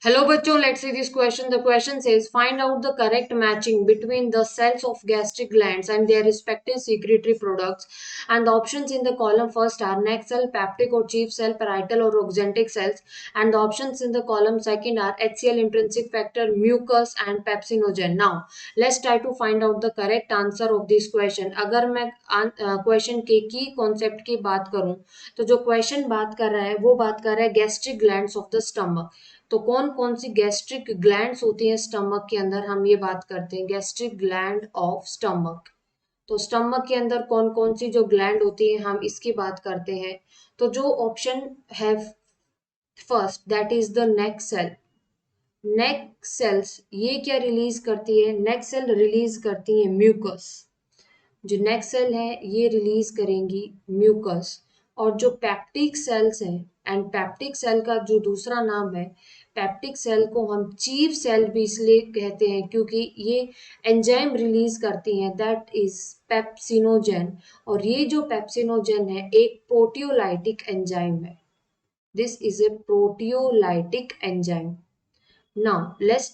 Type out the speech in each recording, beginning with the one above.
Hello bachcho, let's see this question. The question says find out the correct matching between the cells of gastric glands and their respective secretory products. And the options in the column first are neck cell, peptic or chief cell, parietal or oxyntic cells. And the options in the column second are HCl, intrinsic factor, mucus and pepsinogen. Now let's try to find out the correct answer of this question. अगर मैं question के की concept की बात करूं तो जो question बात कर रहा है वो बात कर रहा है gastric glands of the stomach. तो कौन कौन सी गैस्ट्रिक ग्लैंड्स होती हैं स्टमक के अंदर, हम ये बात करते हैं गैस्ट्रिक ग्लैंड ऑफ स्टमक। तो स्टमक के अंदर कौन कौन सी जो ग्लैंड होती है हम इसकी बात करते हैं। तो जो ऑप्शन है first that is the neck cell. Neck cells ये क्या रिलीज करती है, नेक सेल रिलीज करती है म्यूकस। जो नेक सेल है ये रिलीज करेंगी म्यूकस। और जो पैप्टिक सेल्स हैं, एंड पैप्टिक सेल का जो दूसरा नाम है, पैप्टिक सेल को हम चीफ सेल भी इसलिए कहते हैं क्योंकि ये एंजाइम रिलीज करती हैं दैट इज पेप्सिनोजेन। और ये जो पेप्सिनोजेन है एक प्रोटियोलाइटिक एंजाइम है। This is a proteolytic enzyme. Now let's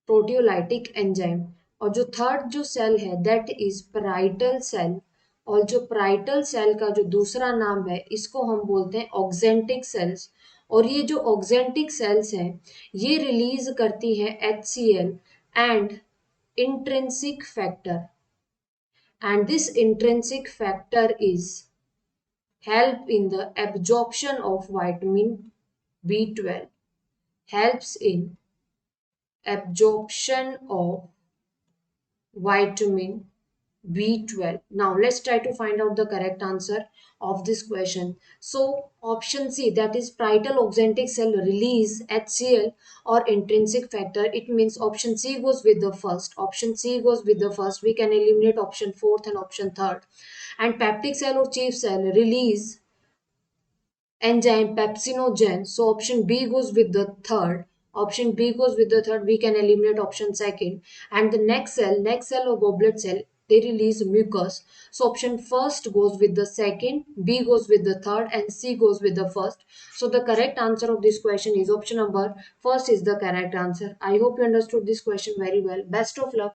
proteolytic enzyme. और जो थर्ड जो सेल है दैट इज पराइटल सेल। और जो पराइटल सेल का जो दूसरा नाम है इसको हम बोलते हैं ऑक्जेंटिक सेल्स। और ये जो ऑक्जेंटिक सेल्स हैं ये रिलीज करती हैं HCl and intrinsic factor. And this intrinsic factor is help in the absorption of vitamin B12, helps in absorption of vitamin B12. Now let's try to find out the correct answer of this question. So option C, that is parietal oxyntic cell release HCl or intrinsic factor. It means option C goes with the first. Option C goes with the first. We can eliminate option fourth and option third. And peptic cell or chief cell release enzyme pepsinogen. So option B goes with the third. Option B goes with the third. We can eliminate option second. And the next cell or goblet cell, they release mucus. So option first goes with the second, B goes with the third, and C goes with the first. So the correct answer of this question is option number first is the correct answer. I hope you understood this question very well. Best of luck.